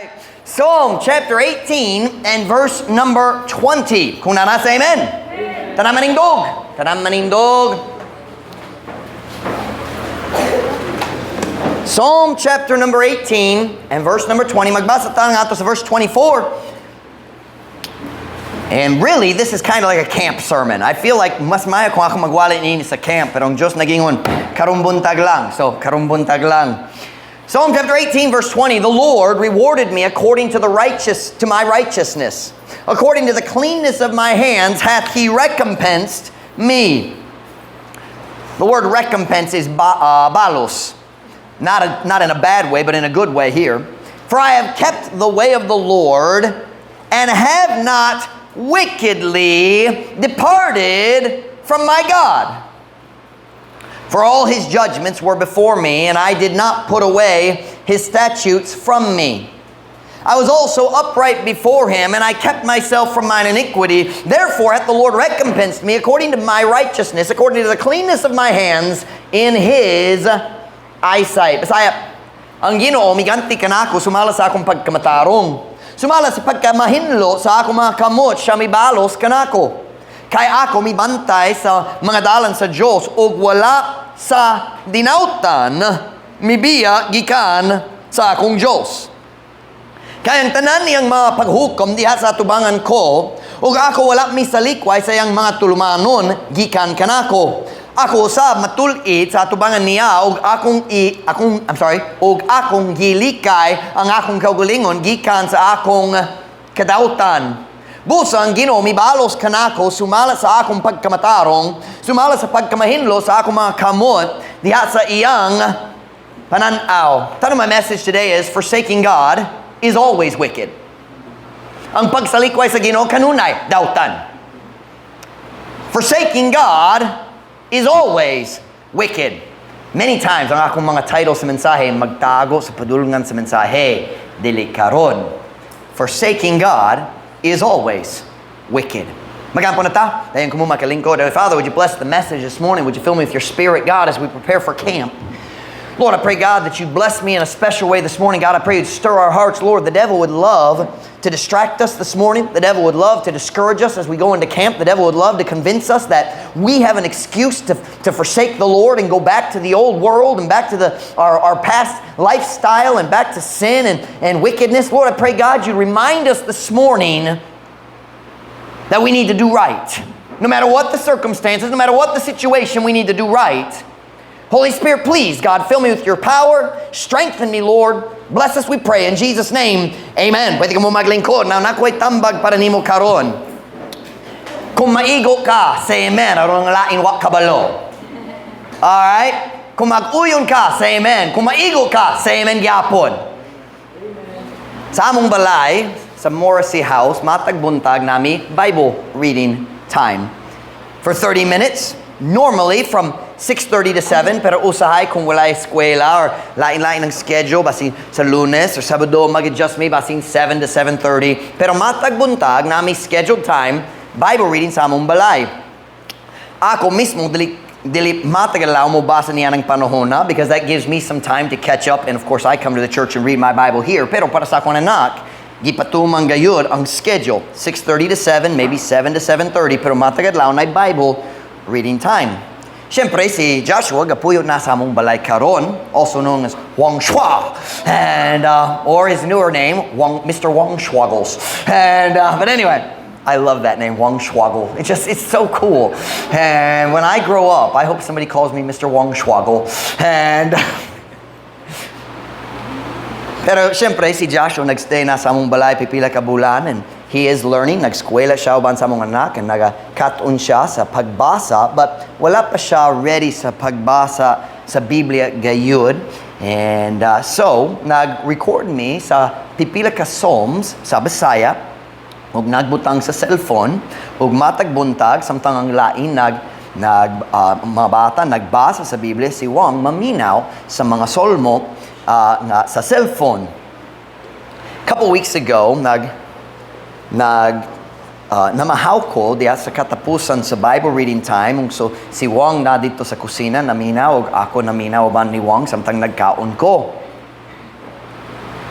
right. Psalm chapter 18 and verse number 20. Kung nanasa, amen. Tanang manindog. Tanang manindog. Psalm chapter number 18 and verse number 20. Magbasa tayo nga ito sa verse 24. And really, this is kind of like a camp sermon. I feel like mas maya kung ako magwala ini sa camp, pero ang Diyos nagingon, karumbuntag lang. So, karumbuntag lang. Psalm chapter 18, verse 20, the Lord rewarded me according to my righteousness. According to the cleanness of my hands hath He recompensed me. The word recompense is balos. Not in a bad way, but in a good way here. For I have kept the way of the Lord, and have not wickedly departed from my God. For all His judgments were before me, and I did not put away His statutes from me. I was also upright before Him, and I kept myself from mine iniquity. Therefore hath the Lord recompensed me according to my righteousness, according to the cleanness of my hands in His eyesight. Bisaya, ang Ginoo miganti kanako sumala sa akong pagkamatarong. Sumala sa pagkamahinlo sa akong mga kamot, siya mibalos kanako. Kay ako mibantay sa mga dalan sa Dios ug wala sa dinautan mibiya gikan sa akong Dios. Kay ang tanan niyang mga paghukom diha sa tubangan ko ug ako wala misalikway sa iyang mga tulumanon gikan kanako. Ako usab matul-it sa atubangan niya ug akong gilikay ang akong kaugalingon gikan sa akong kadautan. Busa ang Ginoo mibalos kanako sumala sa akong pagkamatarong, sumala sa pagkamahinlo sa akong mga kamot diha sa iyang pananaw. Tanong my message today is forsaking God is always wicked. Ang pagsalikway sa Ginoo kanunay dautan. Forsaking God is always wicked. Many times, ang akong mga title sa mensahe, magtago sa padulungan sa mensahe, dili karon. Forsaking God is always wicked. Magampo na ta? Dayon kumo makalingkod. Father, would you bless the message this morning? Would you fill me with your Spirit, God, as we prepare for camp? Lord, I pray, God, that you bless me in a special way this morning. God, I pray you'd stir our hearts. Lord, the devil would love to distract us this morning. The devil would love to discourage us as we go into camp. The devil would love to convince us that we have an excuse to forsake the Lord and go back to the old world and back to our past lifestyle and back to sin and wickedness. Lord, I pray, God, you remind us this morning that we need to do right. No matter what the circumstances, no matter what the situation, we need to do right. Holy Spirit, please, God, fill me with your power. Strengthen me, Lord. Bless us, we pray. In Jesus' name, amen. Pwede ka mo maglingkod. Now, nakuhay tambag para nimo karon. Kung maigo ka, say amen. Aron ang lain wak kabalo. Alright? Kung mag-uyon ka, say amen. Kung maigo ka, say amen gyapon. Sa among balay, sa Morrissey house, matag buntag nami Bible reading time. For 30 minutes, normally from 6:30 to 7, pero usahay kung wala eskwela or lain-lain ng schedule, basin sa Lunes or Sabado, mag-adjust may basin 7 to 7:30. Pero matagbuntag na may scheduled time, Bible reading sa among balay. Ako mismo, dili matagalaw mo basa niya ng panahon na because that gives me some time to catch up, and of course, I come to the church and read my Bible here. Pero para sa akong anak, gipatumang gayud ang schedule, 6:30 to 7, maybe 7 to 7:30, pero matagalaw na Bible reading time. Siyempre, si Joshua, gapuyot na sa among balay karon, also known as Wang Shua, and or his newer name, Mr. Wang Schwaggles. And but anyway, I love that name, Wang Schwaggle. It's so cool. And when I grow up, I hope somebody calls me Mr. Wang Schwaggle. And pero siyempre, si Joshua nagstay na sa among balay pipila ka bulan, and he is learning. Nag-eskwela siya uban sa among anak, and naga-cut-on siya sa pagbasa, but wala pa siya ready sa pagbasa sa Biblia gayud. And so, nag-record me sa pipila ka Psalms sa Bisaya, ug nagbutang sa cellphone, ug matag buntag, samtang ang lain mga bata nagbasa sa Biblia, si Wang maminaw sa mga solmo sa cellphone. Couple weeks ago, namahaw ko diya sa katapusan sa Bible reading time. So si Wang na dito sa kusina naminaw, ug ako naminaw ban ni Wang samtang nagkaon ko.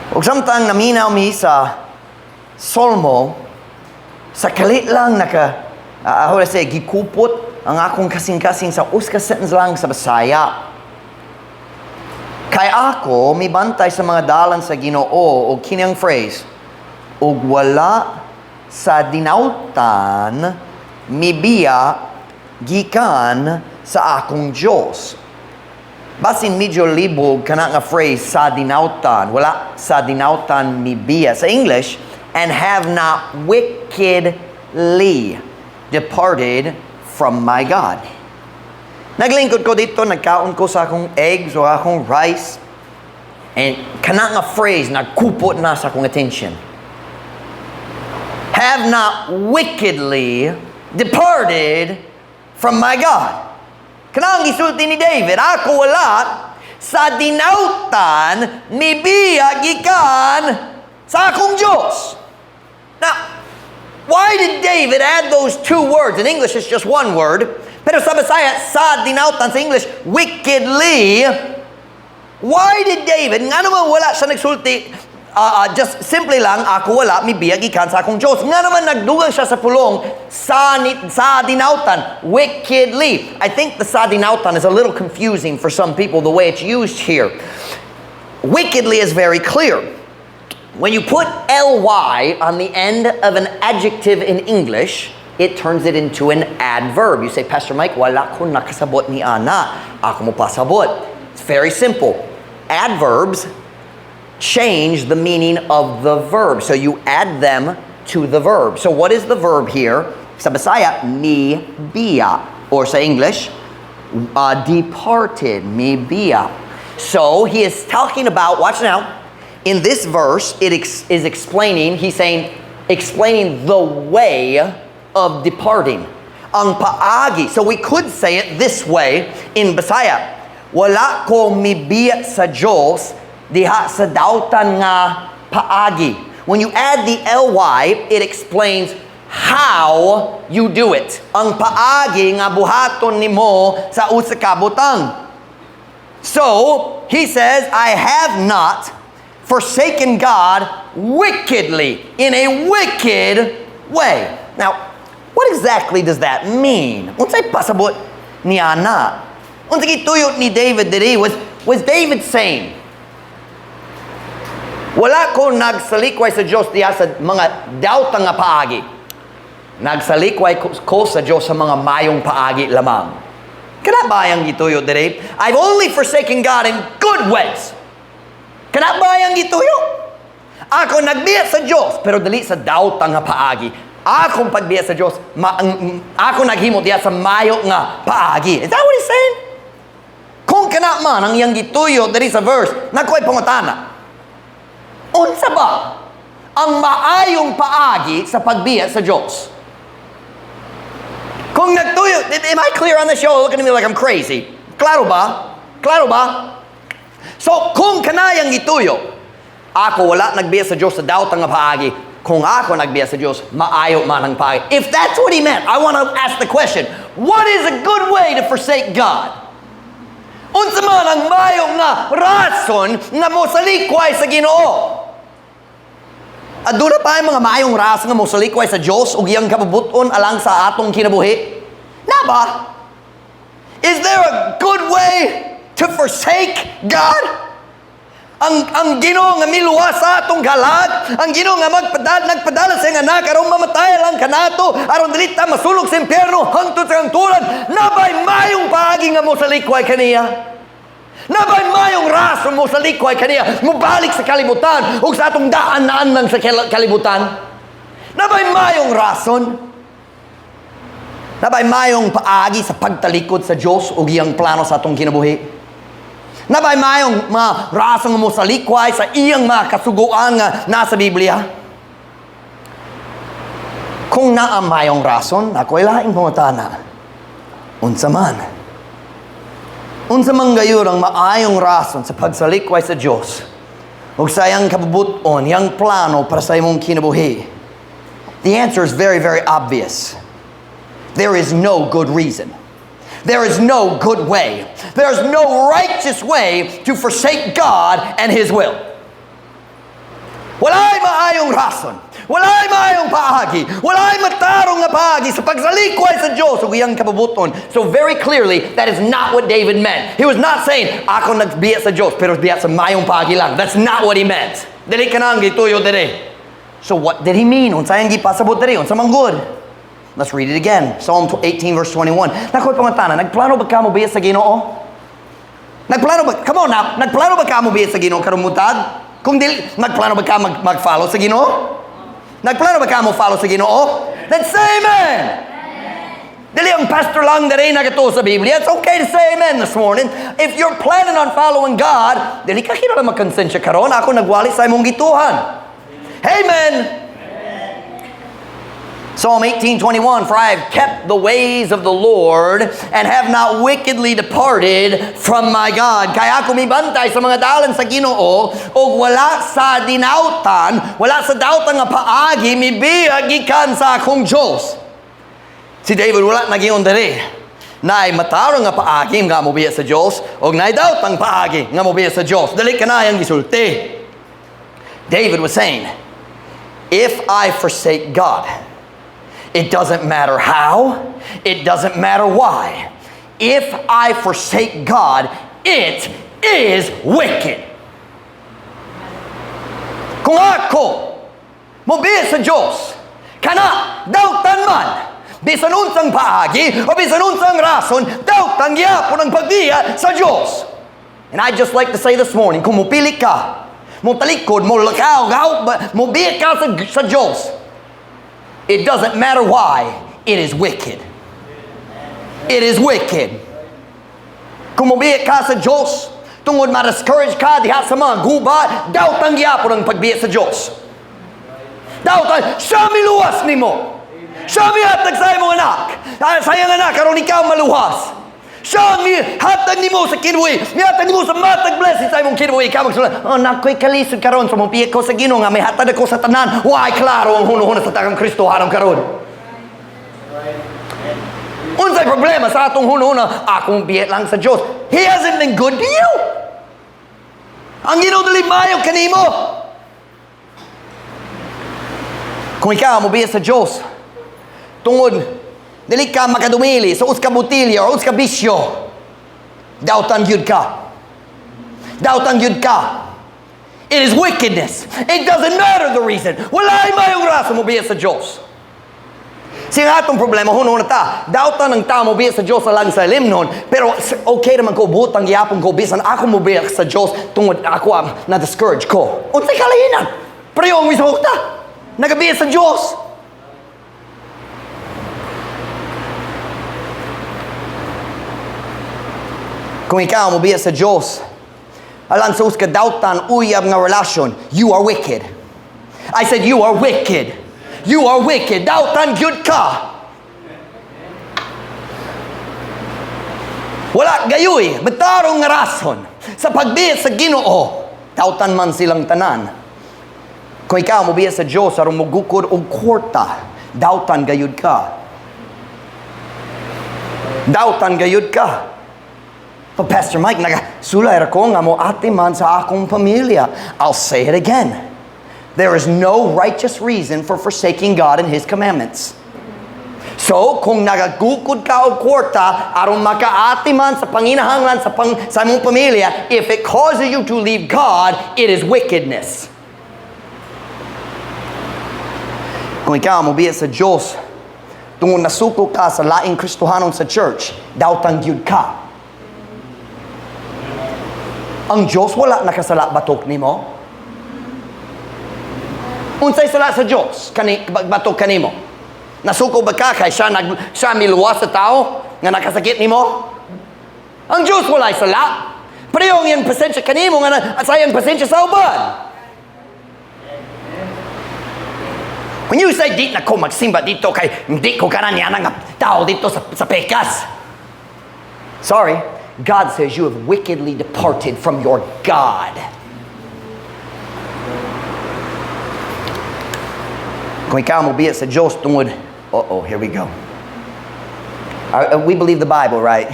Ug samtang naminaw mi sa Solmo, sa kalit lang gikupot ang akong kasing-kasing sa uska sentence lang sa Bisaya. Kay ako, may bantay sa mga dalan sa Ginoo o kinyang phrase, ug wala sa dinautan, mibiya gikan sa akong Diyos. Basin medyo libog kana nga phrase sa dinautan, wala sa dinautan mibiya. Sa English, and have not wickedly departed from my God. Naglingkod ko dito, nagkaon ko sa akong eggs o akong rice, and kana nga phrase nagkupot na sa akong attention. Have not wickedly departed from my God. Kana ang gisulti ni David, ako wala sa dinautan mibiya gikan sa akong Diyos. Now, why did David add those two words? In English, it's just one word. Pero sa Bisaya, sa dinautan, sa English, wickedly. Why did David, nga naman wala siya nagsulti, just simply lang, ako wala, mibiya gikan sa akong Diyos. Nga naman nagdugang siya sa pulong, sa dinautan, wickedly. I think the sa dinautan is a little confusing for some people, the way it's used here. Wickedly is very clear. When you put ly on the end of an adjective in English, it turns it into an adverb. You say, Pastor Mike, wala ko nakasabot ni Ana. Ako mo pasabot. It's very simple. Adverbs change the meaning of the verb. So you add them to the verb. So what is the verb here? Sa Bisaya, mi biya. Or sa English, departed, mi biya. So he is talking about, watch now, in this verse, it is explaining, he's saying, explaining the way of departing. Ang paagi. So we could say it this way in Bisaya. Wala ko mibiya sa Diyos diha sa dautan nga paagi. When you add the ly, it explains how you do it. Ang paagi nga buhaton nimo sa usa ka butang. So, he says, I have not forsaken God wickedly, in a wicked way. Now, what exactly does that mean? Unsay pasabot ni Ana? Unsay gituyot ni David diri? Was David saying, wala ko nagsalikway sa Diyos diya sa mga dautang nga paagi. Nagsalikway ko sa Diyos sa mga mayong paagi lamang. Kana ba yang gituyo diri? I've only forsaken God in good ways. Kana ba yang gituyo? Ako nagbiya sa Diyos, pero dali sa dautang nga paagi. Akong pagbiya sa Diyos, ako naghimo diya sa mayo nga paagi. Is that what he's saying? Kung kana man ang yang gituyo diri sa verse, nakoy pangutana. Unsa ba ang maayong paagi sa pagbiya sa Diyos? Kung nagtuyo, am I clear on the show? Look at me like I'm crazy. Klaro ba? Klaro ba? So, kung kanayang ituyo, ako wala nagbiya sa Diyos sa dautang nga paagi. Kung ako nagbiya sa Diyos, maayo man ang paagi. If that's what he meant, I want to ask the question, what is a good way to forsake God? Unsa man ang mayo nga rason nga mosalikway sa Ginoo? Aduna pa ang mga mayong rason nga mosalikway sa Dios ug iyang kabubuton alang sa atong kinabuhi? Na ba? Is there a good way to forsake God? Ang Ginoo nga miluwas sa atong kalag, ang Ginoo nga nagpadala sa nga anak aron mamatay lang kanato aron dili ta masulog sa impyerno hangtod sa kantulan. Nabay mayong paagi nga mosalikway kaniya. Nabay mayong rason mo sa likway kaniya mubalik sa kalibutan ug sa atong daan-naan lang sa kalibutan. Nabay mayong rason. Nabay mayong paagi sa pagtalikod sa Dios ug iyang plano sa atong kinabuhi. Nabay mayong mga rason mo sa likway sa iyang mga kasuguan nga nasa Biblia. Kung naa mayong rason, ako'y laing pangutana. Unsa man? Unsa man gayud ang maayong rason sa pagsalikway sa Dios ug sa iyang kabubuton, iyang plano para sa imong kinabuhi? The answer is very, very obvious. There is no good reason. There is no good way. There is no righteous way to forsake God and His will. mayong rason. Walay mayong paagi. Walay matarong nga paagi sa pagsalikway sa Diyos ug iyang kabubuton. So very clearly, that is not what David meant. He was not saying, ako nagbiya sa Diyos, pero biya sa mayong paagi lang. That's not what he meant. Dili ka nang gituyo dire. So what did he mean? Unsay ang gipasabot dire? Unsa man good? Let's read it again. Psalm 18 verse 21. Nakoy pangutana, nagplano ba ka mo biya sa Ginoo? Nagplano ba? Come on now. Nagplano ba ka mo biya sa Ginoo karong buntag? Kung dili, nagplano ba ka mag-follow sa Ginoo? Nagplano ba ka mo follow sa Ginoo? Then say amen. Dili ang pastor lang diri nagato sa Biblia. It's okay to say amen this morning. If you're planning on following God, dili ka kinala magkonsensya karon. Ako nagwali sa imong gituhan. Amen. Psalm 18:21, for I have kept the ways of the Lord and have not wickedly departed from my God. Kaya ako mibantay sa mga dalan sa Ginoo o wala sa dinautan, wala sa dautan nga paagi, mibiyag gikan sa akong Diyos. Si David wala nagiyon diri. Naay matarong nga paagi nga mobiya sa Diyos o naay dautang paagi nga mobiya sa Diyos. Dali ka na yang gisulti. David was saying, if I forsake God, it doesn't matter how. It doesn't matter why. If I forsake God, it is wicked. Kung ako mobiya sa Diyos, kana dautan man, bisan unsang paagi o bisan unsang rason, dautan gyapon ang pagbiya sa Diyos. And I'd just like to say this morning, kung mupili ka, mo talikod, mo lakaw, mobiya ka sa Diyos, it doesn't matter why, it is wicked. It is wicked. Kung mabiya ka sa Diyos, tungod ma-discourage ka diha sa mga guba, dautang gyapon ang pagbiya sa Diyos. Dautang, siya miluwas nimo. Siya mihatag sa imong anak. Sayang anak, karon ikaw maluwas. Siya mihatag nimo sa kinbuhi. Mihatag nimo sa matag blessing sa imong kinbuhi. Ikaw magsulat, oh, nakoy kalisod karon sa mabiya ko sa Ginoo nga may hatag ako sa tanan. Why, klaro ang huno-huno sa tagang Kristo haram karon. Unsay problema sa atong huno-huno? Akong biya lang sa Diyos. He hasn't been good to you. Ang Ginoo dili mayo kanimo. Kung ikaw mobiya sa Diyos, tungod dili ka makadumili sa uska botilya o uska bisyo, dautan gyud ka. Dautan gyud ka. It is wickedness. It doesn't matter the reason. Walay mayong rason mobiya sa Diyos. Siya atong problema, huno na ta. Dautan ng tao mobiya sa Diyos alang sa limnon, pero okay naman ko, butang gyapon ko, bisan ako mobiya sa Diyos, tungod ako na-discourage ko. Unsay kalahinan? Pero yung misukta, nagabiya sa Diyos. Kung ikaw mobiya sa Diyos, alang sa uska dautan, uyab nga relasyon, you are wicked. I said, you are wicked. You are wicked. Dautan gyud ka. Wala gayoy, matarong nga rason sa pagbiya sa Ginoo. Dautan man silang tanan. Kung ikaw mobiya sa Diyos, aron mugukod og kwarta, dautan gayud ka. Dautan gayud ka. But Pastor Mike, nagasulay ako nga mo ate man sa akong pamilya. I'll say it again. There is no righteous reason for forsaking God and His commandments. So, kung nagagukod ka o kwarta, aron makaati man sa panginahanglan sa mong pamilya, if it causes you to leave God, it is wickedness. Kung ikaw mobiya sa Diyos, tungod nasuko ka sa laing Kristohanon sa church, dautang gyud ka. Ang Diyos wala nakasala batok nimo. Unsay sala sa Diyos batok kanimo? Nasuko ba ka kay siya miluwas sa tao nga nakasakit nimo? Ang Diyos wala sala. Pero yung yan pasensya kanimo nga sayang pasensya sa uban. When you say di na ko magsimba dito kay hindi ko kananya nga tao dito sa pekas. Sorry. God says you have wickedly departed from your God. Kung ikaw mobiya sa Diyos tungod, here we go. We believe the Bible, right?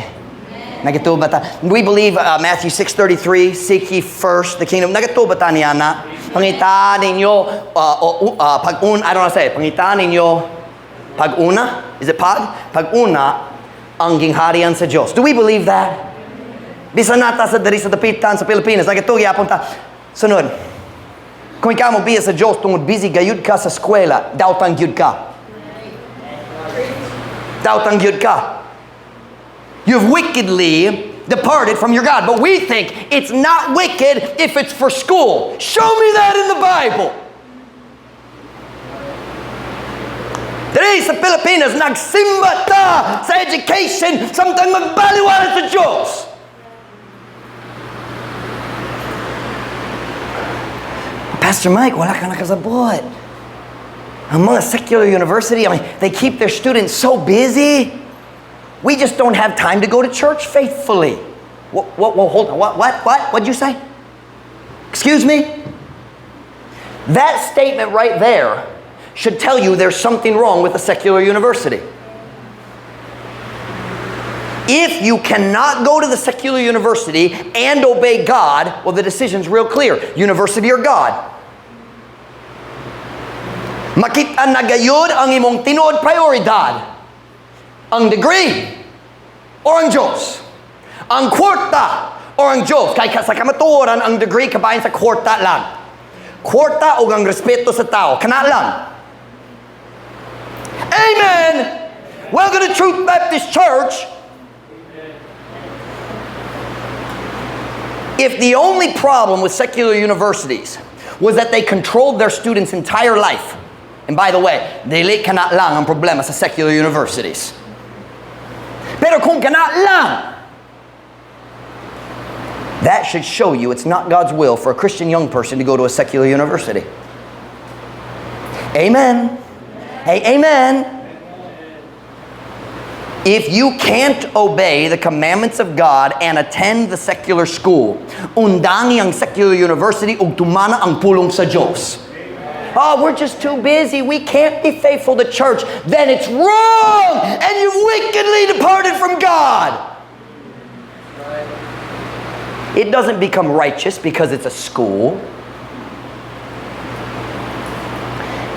We believe Matthew 6:33, seek ye first the kingdom. Nagatuba ta niya na. Pangitaan ninyo, I don't know how to say it. Pangitaan ninyo, pag-una? Is it pag? Pag-una, ang gingharian sa Diyos. Do we believe that? Bisan nata sa dari sa dapitan sa Pilipinas, nagito gyapon ta. Sunod. Kung ikaw mo biya sa Diyos, tungod busy gayud ka sa eskwela, dautang gyud ka. Dautang gyud ka. You've wickedly departed from your God. But we think it's not wicked if it's for school. Show me that in the Bible. Today sa Pilipinas, nagsimba ta sa education, samtang magbaliwala sa Diyos. Pastor Mike, wala ka nakasabot. Ang mga secular university, they keep their students so busy. We just don't have time to go to church faithfully. Hold on. What'd you say? Excuse me? That statement right there should tell you there's something wrong with a secular university. If you cannot go to the secular university and obey God, well, the decision's real clear. University or God? Makita na gayud ang imong tinuod prioridad. Ang degree or ang Diyos? Ang kwarta or ang Diyos? Kaya sa kamatuoran, ang degree kabayan sa kwarta lang. Kwarta o ang respeto sa tao. Kana lang. Amen! Welcome to Truth Baptist Church. If the only problem with secular universities was that they controlled their students' entire life, and by the way, dili kana lang ang problema sa secular universities. Pero kung kana lang, that should show you it's not God's will for a Christian young person to go to a secular university. Amen. Hey, amen. If you can't obey the commandments of God and attend the secular school, undangi ang secular university ug tumana ang pulong sa Diyos. Oh, we're just too busy. We can't be faithful to church. Then it's wrong, and you've wickedly departed from God. It doesn't become righteous because it's a school.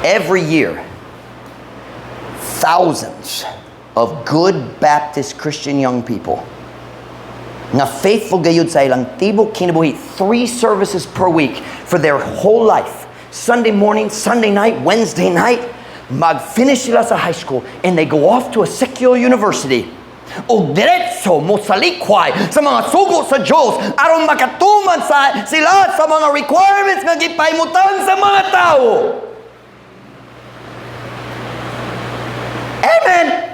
Every year, thousands of good Baptist Christian young people na faithful gayud sa ilang tibok kinabuhi, 3 services per week for their whole life. Sunday morning, Sunday night, Wednesday night, mag-finish sila sa high school and they go off to a secular university. O diretso mo salikway sa mga sugo sa Diyos aron makatuman sila sa mga requirements nga gipaymutan sa mga tao. Amen.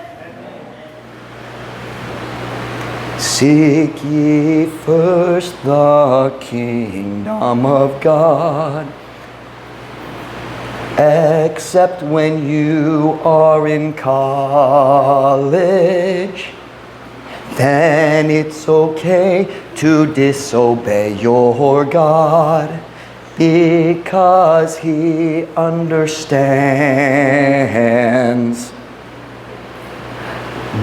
Seek ye first the kingdom of God. Except when you are in college, then it's okay to disobey your God because He understands.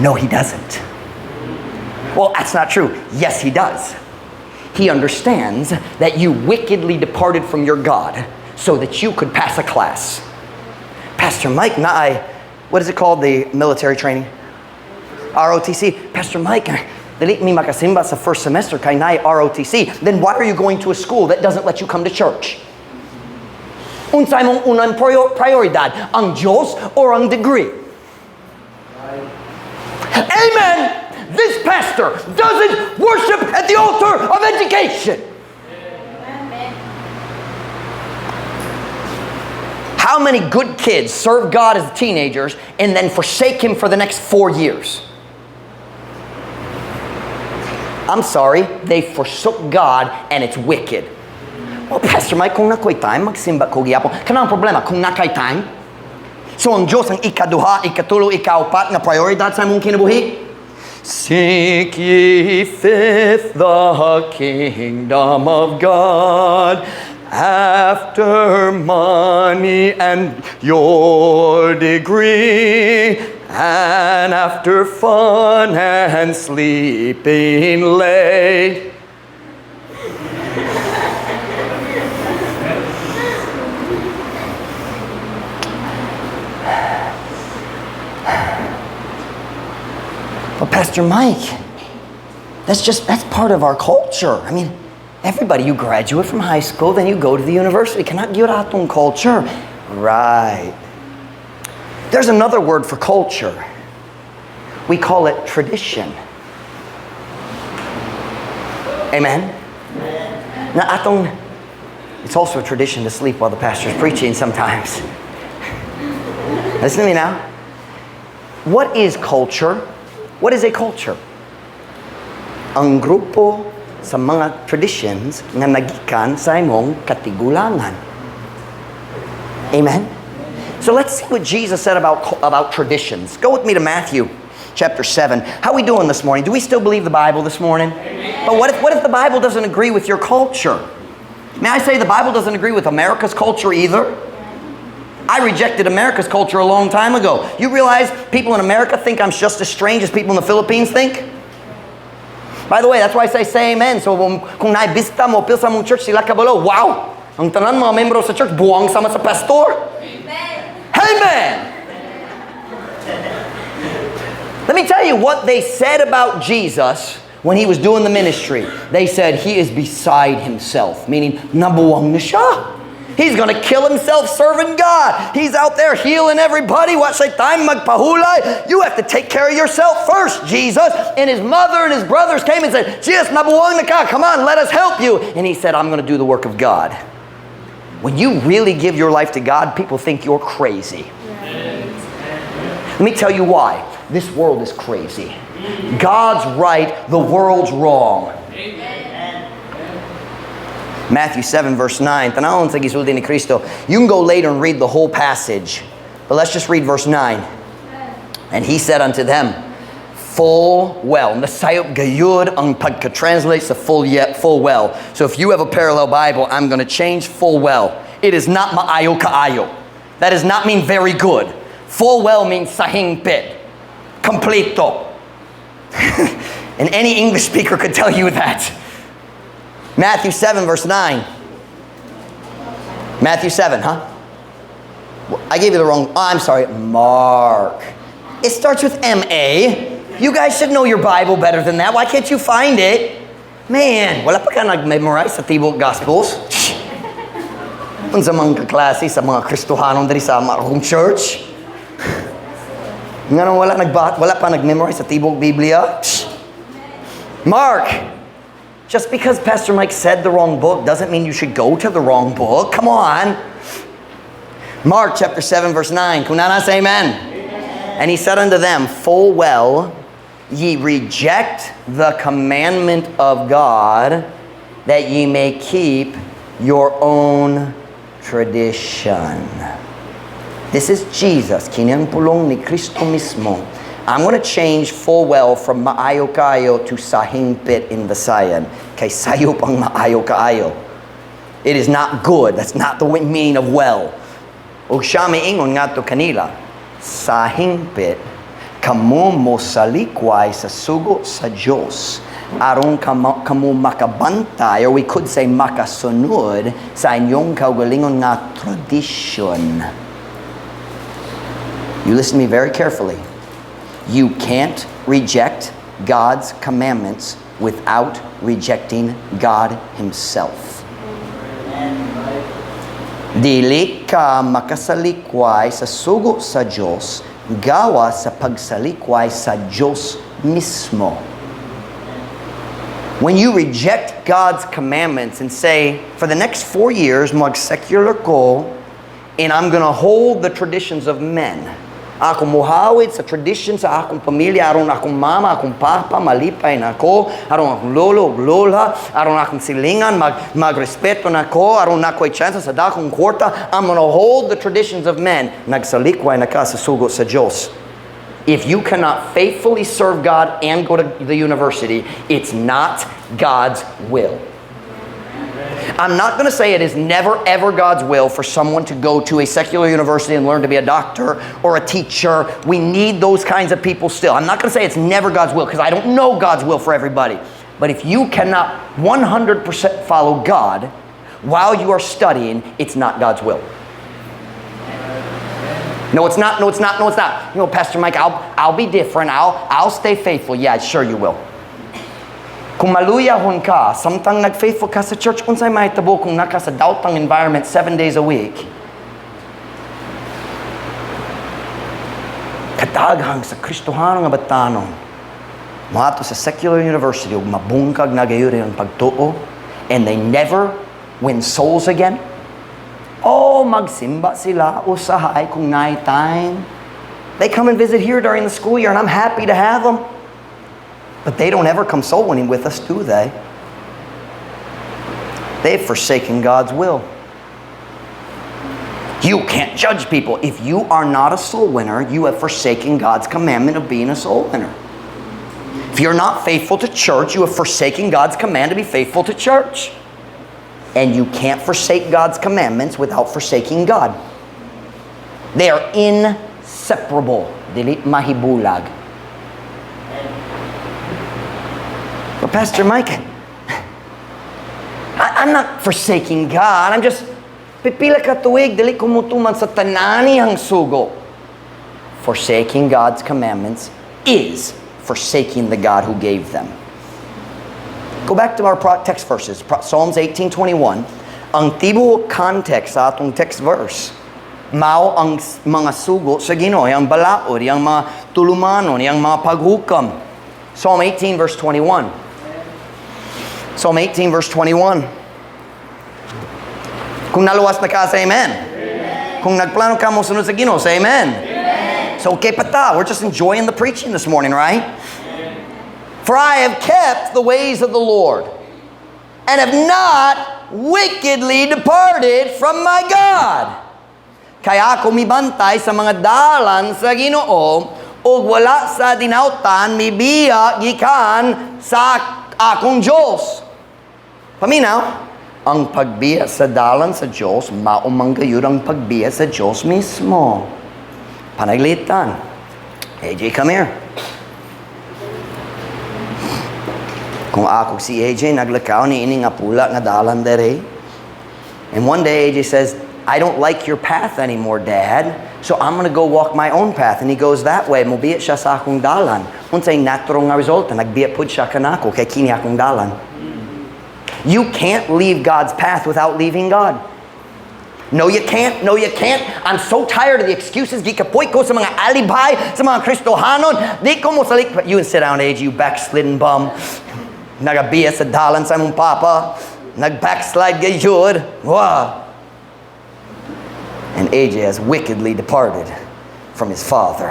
No, He doesn't. Well, that's not true. Yes, He does. He understands that you wickedly departed from your God so that you could pass a class. Pastor Mike, what is it called, the military training? ROTC. Pastor Mike, dili mi makasimba sa first semester kay naay ROTC. Then why are you going to a school that doesn't let you come to church? Unsay mong unang prioridad, ang Diyos or ang degree? Amen! This pastor doesn't worship at the altar of education. How many good kids serve God as teenagers and then forsake Him for the next 4 years? I'm sorry, they forsook God and it's wicked. Well, Pastor Mike, kung nakoy time, magsimba ko gyapon. Kanang problema, kung nakay time, so ang Diyos ang ikaduha, ikatulo, ikaupat nga prioridad sa mong kinabuhi? Seek ye first the kingdom of God. After money and your degree, and after fun and sleeping late. Pastor Mike, that's part of our culture. I mean, everybody, you graduate from high school, then you go to the university. Cannot give atong culture. Right. There's another word for culture. We call it tradition. Amen? Now, it's also a tradition to sleep while the pastor's preaching sometimes. Listen to me now. What is culture? What is a culture? Ang grupo sa mga traditions na nagikan sa imong katigulangan. Amen? So let's see what Jesus said about traditions. Go with me to Matthew chapter 7. How are we doing this morning? Do we still believe the Bible this morning? Amen. But what if the Bible doesn't agree with your culture? May I say the Bible doesn't agree with America's culture either? I rejected America's culture a long time ago. You realize people in America think I'm just as strange as people in the Philippines think? By the way, that's why I say amen. So kung naibista mo, pil sa mong church, sila kabalo, wow! Ang tanan mga membro sa church, buwang sama sa pastor. Amen! Let me tell you what they said about Jesus when he was doing the ministry. They said he is beside himself, meaning nabuwang na siya. He's going to kill himself serving God. He's out there healing everybody. What say time magpahulay? You have to take care of yourself first, Jesus. And his mother and his brothers came and said, Jesus, nabuwang na ka. Come on, let us help you. And he said, I'm going to do the work of God. When you really give your life to God, people think you're crazy. Let me tell you why. This world is crazy. God's right, the world's wrong. Matthew 7 verse 9. Tanahon sa gisulti ni Kristo. You can go later and read the whole passage. But let's just read verse 9. And he said unto them, full well. Nasayop gayud ang pagka-translate sa full well. So if you have a parallel Bible, I'm going to change full well. It is not maayo kaayo. That does not mean very good. Full well means sahingpit. Completo. And any English speaker could tell you that. Matthew 7 verse 9. Matthew 7, huh? I gave you the wrong... Oh, I'm sorry. Mark. It starts with M-A. You guys should know your Bible better than that. Why can't you find it? Man, wala pa ka nag-memorize sa Tibok Gospels? Unsa mga kaklase sa mga Kristohanon diri sa akong church? Nga nung wala pa nag-memorize sa Tibok Biblia? Mark, just because Pastor Mike said the wrong book doesn't mean you should go to the wrong book. Come on. Mark chapter 7 verse 9. Kunana say amen. And he said unto them, full well, ye reject the commandment of God, that ye may keep your own tradition. This is Jesus, kiniang pulong ni Kristo mismo. I'm going to change full well from maayo kaayo to sahingpit in Visayan. Kay sayop ang maayo kaayo. It is not good. That's not the meaning of well. Og siya miingon nga to kanila, sahingpit, kamo mo salikway sa sugo sa Diyos. Aron kamo makabantay, or we could say makasunod sa inyong kaugalingon nga tradition. You listen to me very carefully. You can't reject God's commandments without rejecting God Himself. Dili ka makasalikway sa sugo sa Diyos, gawa sa pagsalikway sa Diyos mismo. When you reject God's commandments and say, for the next 4 years, mag-secular ko, and I'm going to hold the traditions of men. Ako muhawid sa tradition sa akong pamilya, aron akong mama, akong papa, malipay na ko, aron akong lolo, lola, aron akong silingan, magrespeto na ko, aron na ko'y chance sa dakong kwarta, I'm gonna hold the traditions of men. Nagsalikway na ka sa sugo sa Diyos. If you cannot faithfully serve God and go to the university, it's not God's will. I'm not going to say it is never ever God's will for someone to go to a secular university and learn to be a doctor or a teacher. We need those kinds of people still. I'm not going to say it's never God's will because I don't know God's will for everybody. But if you cannot 100% follow God while you are studying, it's not God's will. No, it's not. No, it's not. No, it's not. You know, Pastor Mike, I'll be different. I'll stay faithful. Yeah, sure you will. Kung maluyahon ka, samtang nag-faithful ka sa church, unsay mahitabo kung naka sa daotang environment 7 days a week. Kadaghang sa Kristohano nga batanon, maato sa secular university, ug mabungkag na gayud ang pagtuo, and they never win souls again. Oh, magsimba sila usahay kung night time. They come and visit here during the school year, and I'm happy to have them. But they don't ever come soul winning with us, do they? They've forsaken God's will. You can't judge people. If you are not a soul winner, you have forsaken God's commandment of being a soul winner. If you're not faithful to church, you have forsaken God's command to be faithful to church. And you can't forsake God's commandments without forsaking God. They are inseparable. Dili mahibulag. But Pastor Mike, I'm not forsaking God. I'm just pipila ka tuig, dili kumutuman sa tananihang sugo. Forsaking God's commandments is forsaking the God who gave them. Go back to our text verses, Psalms 18:21. Ang tibuok context sa atong text verse, mao ang mga sugo sa Ginoo, ang balaod, ang mga tulumanon, ang mga paghukam. Psalm 18 verse 21. Psalm 18 verse 21. Kung naluwas na ka, say amen. Amen. Kung nagplano ka mo sunod sa Ginoo, say amen. Amen. So okay pata, we're just enjoying the preaching this morning, right? Amen. For I have kept the ways of the Lord, and have not wickedly departed from my God. Kaya ako mibantay sa mga dalan sa Ginoo, ug wala sa dinautan mibiya gikan sa akong Diyos. Paminaw, ang pagbiya sa dalan sa Diyos, maumanggayod ang pagbiya sa Diyos mismo. Panaglitan. AJ, come here. Kung ako si AJ, naglakaw ni ini nga pula nga dalan dere. And one day AJ says, I don't like your path anymore, Dad. So I'm gonna go walk my own path. And he goes that way. Mubiyat siya sa akong dalan. Unsay naturong nga resulta, nagbiyat pud siya kanako kay kini akong dalan. You can't leave God's path without leaving God. No, you can't. No, you can't. I'm so tired of the excuses. Gikapoy ko sa mga alibay, sa mga Kristohanon. Di ko mo salik. You and sit down, AJ, you backslidden bum. Nagabiya sa dalan sa mong papa. Nag-backslide gayud. Wow. And AJ has wickedly departed from his father.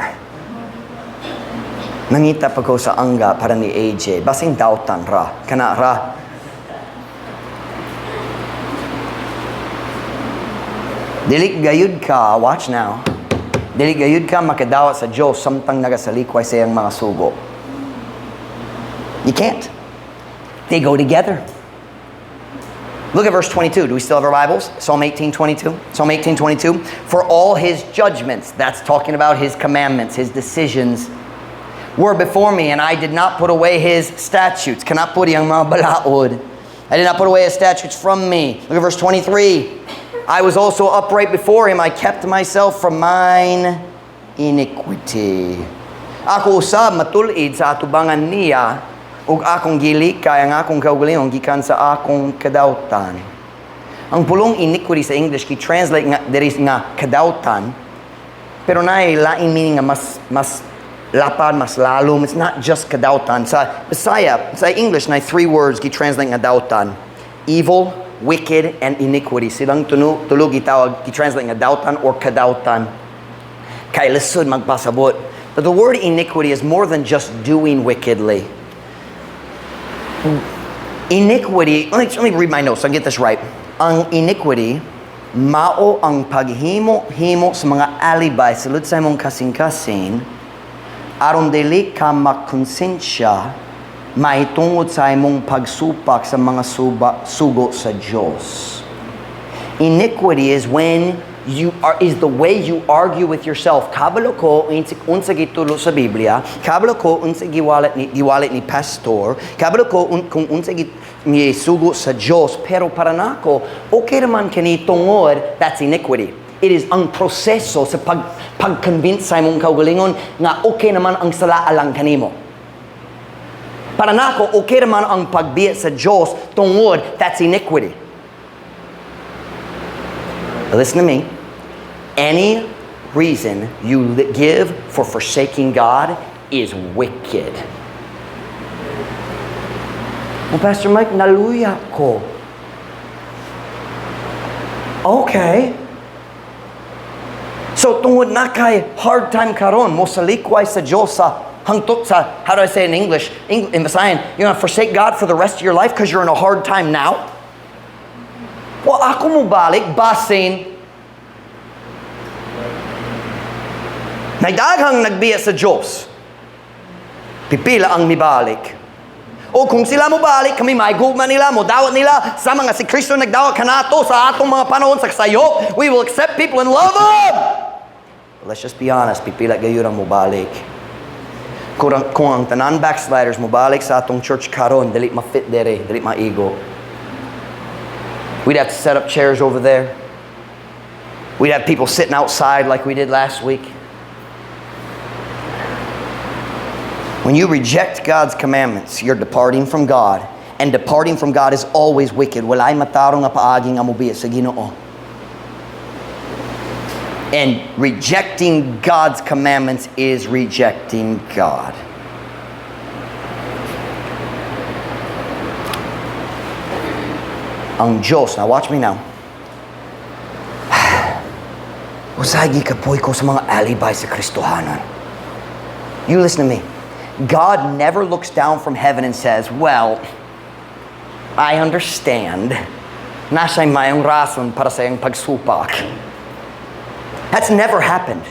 Nangita pa ko sa angga para ni AJ. Basing dautan ra. Kana ra. Dili gayud ka, watch now. Dili gayud ka makadawat sa Diyos samtang nagasalikway sa iyang mga sugo. You can't. They go together. Look at verse 22. Do we still have our Bibles? Psalm 18:22. Psalm 18:22. For all his judgments, that's talking about his commandments, his decisions, were before me, and I did not put away his statutes. Cannot put yang mga balaod. I did not put away his statutes from me. Look at verse 23. I was also upright before him. I kept myself from mine iniquity. Ako usab matulid sa atubangan niya, ug akong gilikay ang akong kaugalingon gikan sa akong kadautan. Ang pulong iniquity sa English ki-translate nga diri nga kadautan, pero naay lain meaning nga mas lapad, mas lalom. It's not just kadautan. Sa Bisaya, sa English na 3 words ki-translate nga dautan: evil, wicked, and iniquity. Silang tulog itawag ki-translate nga dautan or kadautan. Kay lisod magpasabot. But the word iniquity is more than just doing wickedly. Iniquity, let me read my notes so I get this right. Ang iniquity, mao ang paghimo-himo sa mga alibay sulod sa imong kasing-kasing aron dili ka makonsensya mahitungod sa imong pagsupak sa mga sugo sa Diyos. Iniquity is when is the way you argue with yourself. Kabalo ko unsa gitulo sa Biblia, kabalo ko unsa giwalat ni pastor, kabalo ko kung unsa sugo sa Dios, pero para nako okay naman kini tungod, that's iniquity. It is ang proseso sa pag-convince sa imong kaugalingon nga okay naman ang sala alang kanimo. Para nako, okay naman ang pagbiya sa Diyos tungod that's iniquity. Listen to me. Any reason you give for forsaking God is wicked. Well, Pastor Mike, naluya ko. Okay. So, tungod na kay hard time karon mo sa likway sa Diyos sa hangtod sa, how do I say in English? In Visayan, you're going to forsake God for the rest of your life because you're in a hard time now? Well, ako mo balik, basin. Nagdaghang nagbiya sa Diyos. Pipila ang mibalik. O kung sila mo balik, kami maigugma nila, mo dawat nila, sa mga si Kristo nagdawat kanato sa atong mga panahon sa kasayo, we will accept people and love them. Let's just be honest, pipila gayon ang mubalik. Kung ang tanan backsliders mubalik sa atong church karon, dili ma-fit dere, dili maigo. We'd have to set up chairs over there. We'd have people sitting outside like we did last week. When you reject God's commandments, you're departing from God. And departing from God is always wicked. Walay matarong nga paagi nga mobiya sa Ginoo. And rejecting God's commandments is rejecting God. Ang Diyos, now watch me now. Usagi kapoy ko sa mga alibay sa Kristohanan. You listen to me. God never looks down from heaven and says, well, I understand. Nasa'y mayong rason para sa iyong pagsupak. That's never happened.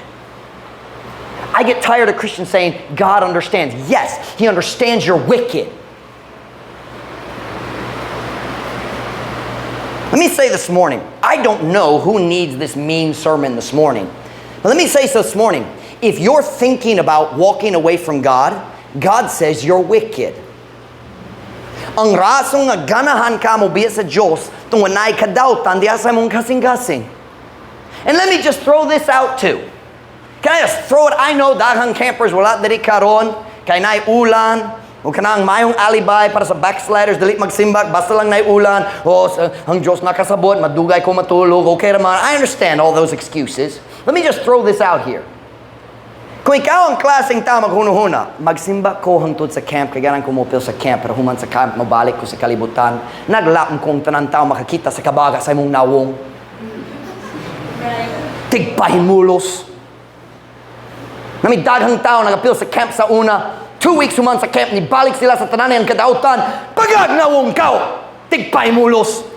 I get tired of Christians saying, God understands. Yes, He understands you're wicked. Let me say this morning, I don't know who needs this mean sermon this morning. But let me say this morning, if you're thinking about walking away from God, God says you're wicked. Ang rasong nga ganahan ka mo biya sa Diyos tungod na ikadautan diya sa mong kasing-kasing. And let me just throw this out too. Can I just throw it? I know daghang campers wala diri karon kay naay ulan o kanang mayong alibay para sa backsliders dili magsimbak basta lang naay ulan o ang Diyos nakasabot madugay ko matulog okay raman. I understand all those excuses. Let me just throw this out here. Kung ikaw ang klaseng tao maghuno-huna, magsimba ko hangtod sa camp, kaya ganang kumupil sa camp, pero human sa camp, mabalik ko sa kalibutan, naglaong kong tanan tao makakita sa kabaga sa imong nawong. Tigpahimulos. Namidaghang tao nagapil sa camp sa una, 2 weeks human sa camp, nibalik sila sa tanan ng kadautan, pagag nawong kao, tigpahimulos.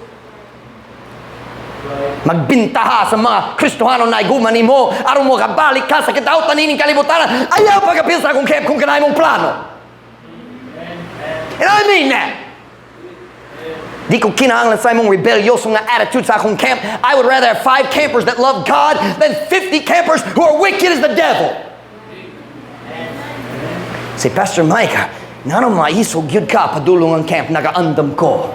Magbintaha sa mga Kristohano na iguman mo aron mo kabalik ka sa kadautan nining kalibutan ayaw pagapil sa akong camp kung kanay mong plano. And I mean that. Di ko kinahanglan sa imong rebellious nga attitude sa akong camp. I would rather have 5 campers that love God than 50 campers who are wicked as the devil. Say, Pastor Mike, nanong maisog yun ka padulong ang camp nagaandam ko.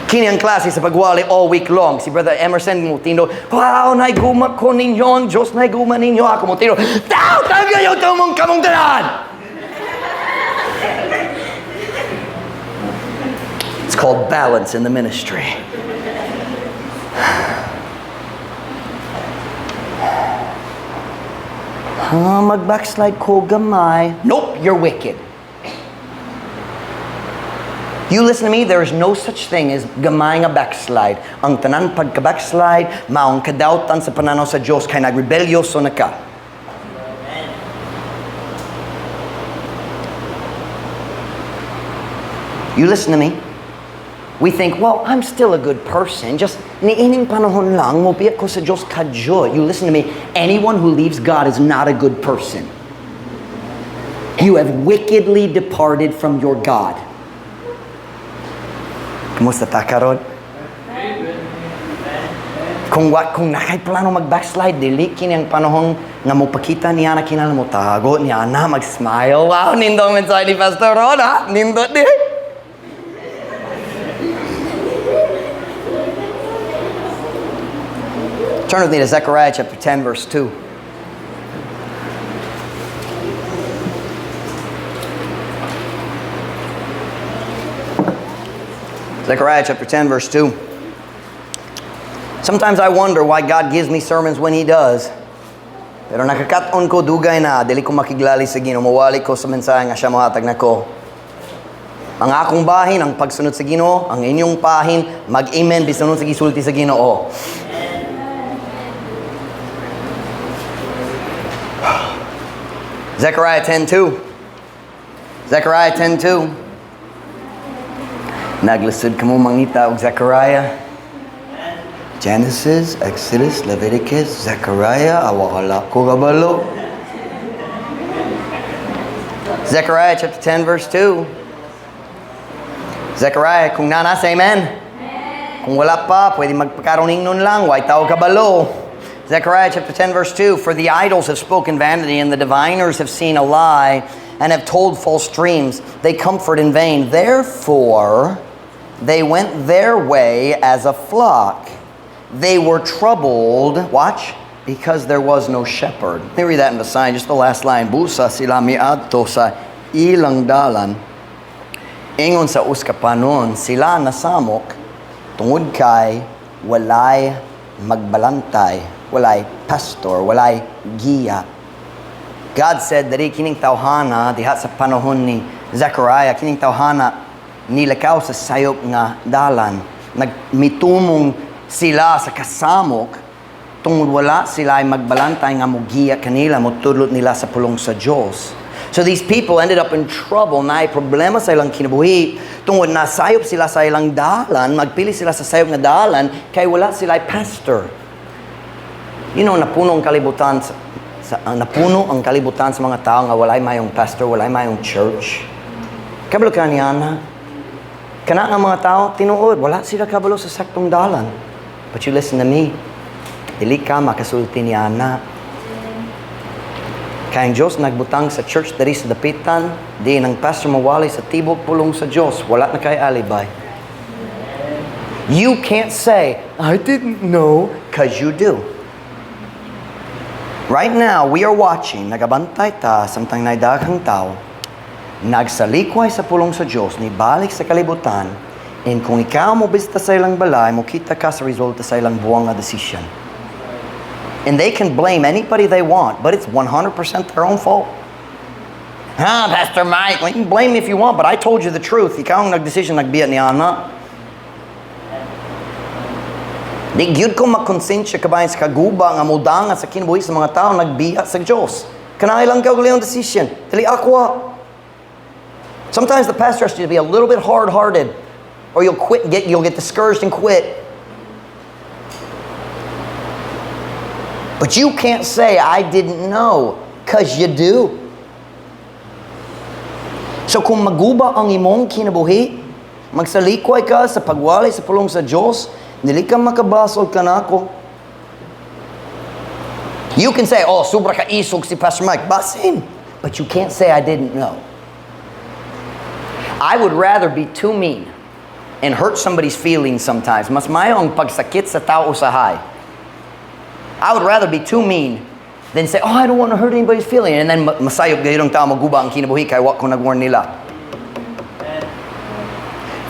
Kini ang klase sa pagwali all week long. Si Brother Emerson mutino, wow, naigumat ko ninyo ang Diyos, naigumat ninyo ako mutino. Tao, tagayaw mong kamong danan! It's called balance in the ministry. Mag-backslide ko gamay. Nope, you're wicked. You listen to me, there is no such thing as gamay nga backslide. Ang tanan pagka-backslide, maong kadautan sa pananaw sa Diyos, kay nagrebelyoso na ka. You listen to me. We think, well, I'm still a good person. Just niining panahon lang, mobiyak ko sa Diyos kadyo. You listen to me. Anyone who leaves God is not a good person. You have wickedly departed from your God. Kumusta ta karon? Kung nakay plano mag-backslide, dili kini ang panahon nga mo pakita niya na kinala mo tago niya na mag-smile. Wow, nindong mensahe ni Pastor Ron, ha? Nindot di. Turn with me to Zechariah chapter 10, verse 2. Zechariah chapter 10, verse 2. Sometimes I wonder why God gives me sermons when He does. Pero nakakataon ko dugay na, dili ko makiglali sa Ginoo, mawali ko sa mensahe nga siya mohatag nako. Ang akong bahin, ang pagsunod sa Ginoo, ang inyong pahin, mag-amen, bisunod sa gisulti sa Ginoo. Zechariah 10:2. Zechariah 10:2. Naglisod ka mo mangita og Zechariah. Genesis, Exodus, Leviticus, Zechariah, awakala ko kabalo. Zechariah chapter 10 verse 2. Zechariah, kung nana, say amen. Kung wala pa, pwede magpakaroning nun lang, why tao kabalo. Zechariah chapter 10 verse 2. For the idols have spoken vanity, and the diviners have seen a lie, and have told false dreams. They comfort in vain. Therefore, they went their way as a flock. They were troubled, watch, because there was no shepherd. Let me read that in the sign, just the last line. Busa sila miadto sa ilang dalan. Ingon sa uskapanon, sila nasamok, tungod kay walay magbalantay, walay pastor, walay giya. God said that kining tawhana, diha sa panahon ni Zechariah, kining tawhana, nilakaw sa sayop nga dalan. Nagmitumong sila sa kasamok, tungod wala sila ay magbalantay nga mugiya kanila, mutudlot nila sa pulong sa Diyos. So these people ended up in trouble, na ay problema sa ilang kinabuhi, tungod na sayop sila sa ilang dalan, magpili sila sa sayop nga dalan, kay wala sila ay pastor. You know, napuno ang kalibutan sa mga tao nga walay mayong pastor, walay mayong church. Kabalo ka niya na, kana nga mga tao, tinuod, wala sila kabalo sa saktong dalan. But you listen to me, dili ka makasulti niya na. Kaya ang Diyos nagbutang sa church dari sa dapitan, di ng pastor mawali sa tibok pulong sa Diyos, wala na kay alibay. You can't say, I didn't know, because you do. Right now, we are watching, nagabantay ta, samtang naidaghang tao, nagsalikway sa pulong sa Diyos, nibalik sa kalibutan, and kung ikaw mo bista sa ilang balay, mo kita ka sa resulta sa ilang buwang na decision. And they can blame anybody they want, but it's 100% their own fault. Pastor Mike, well, you can blame me if you want, but I told you the truth. Ikaw ang nagdesisyon, nagbiyat ni Ana. Di gyud ko makonsensya kabayan sa kaguba nga mudanga sa kinabuhi sa mga tao nagbiyat sa Diyos. Kanang ilang kaugaliyong decision. Dili ako. Sometimes the pastor has to be a little bit hard-hearted, or you'll get discouraged and quit. But you can't say, I didn't know, because you do. So kung maguba ang imong kinabuhi, magsalikway ka sa pagwalay sa pulong sa Diyos, dili ka makabasol ka na ako. You can say, oh, sobra ka isog si Pastor Mike. Basin. But you can't say, I didn't know. I would rather be too mean and hurt somebody's feelings sometimes. Mas mayo ang pagsakit sa tao usahay. I would rather be too mean than say, oh, I don't want to hurt anybody's feeling. And then masayop gayong tao maguba ang kinabuhi kay wa ko nag-warn nila.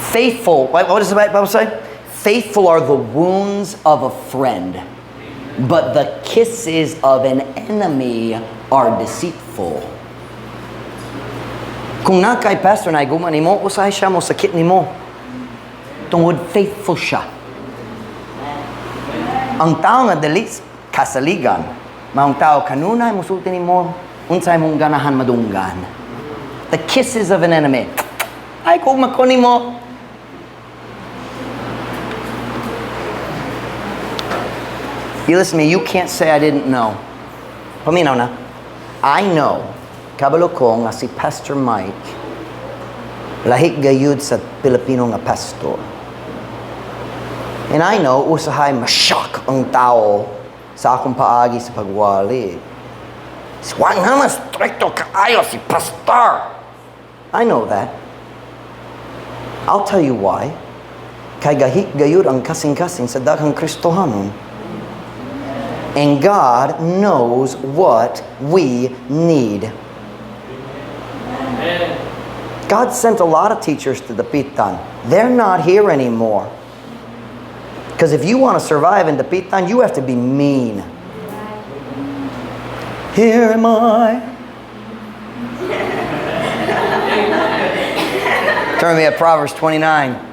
Faithful, what does the Bible say? Faithful are the wounds of a friend, but the kisses of an enemy are deceitful. Kung na kay pastor na iguman nimo, usahay siya mo sakit nimo. Tungod faithful siya. Ang tao nga dali kasaligan, maong tao kanunay musulti nimo, unsay mong ganahan madunggan. The kisses of an enemy. Ay kung makoni mo. You listen to me, you can't say I didn't know. Paminaw na. I know, kabalo ko nga si Pastor Mike, lahik gayud sa Pilipino nga pastor. And I know, usahay mashock ang tao sa akong paagi sa pagwali. Wag nga mas stricto kaayo si pastor. I know that. I'll tell you why. Kay gahik gayud ang kasing-kasing sa daghang Kristohanon. And God knows what we need. God sent a lot of teachers to Dapitan. They're not here anymore. Because if you want to survive in Dapitan, you have to be mean. Here am I. Turn with me at Proverbs 29.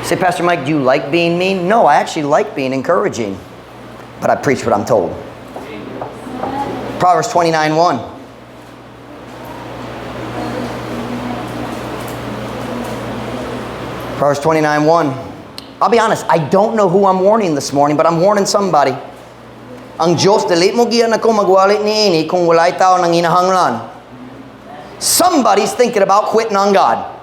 Say, Pastor Mike, do you like being mean? No, I actually like being encouraging. But I preach what I'm told. Proverbs 29:1. Proverbs 29:1. I'll be honest, I don't know who I'm warning this morning, but I'm warning somebody. Ang Diyos, dali mo giyan ako magwali niini kung walay tao nang inahanglan. Somebody's thinking about quitting on God.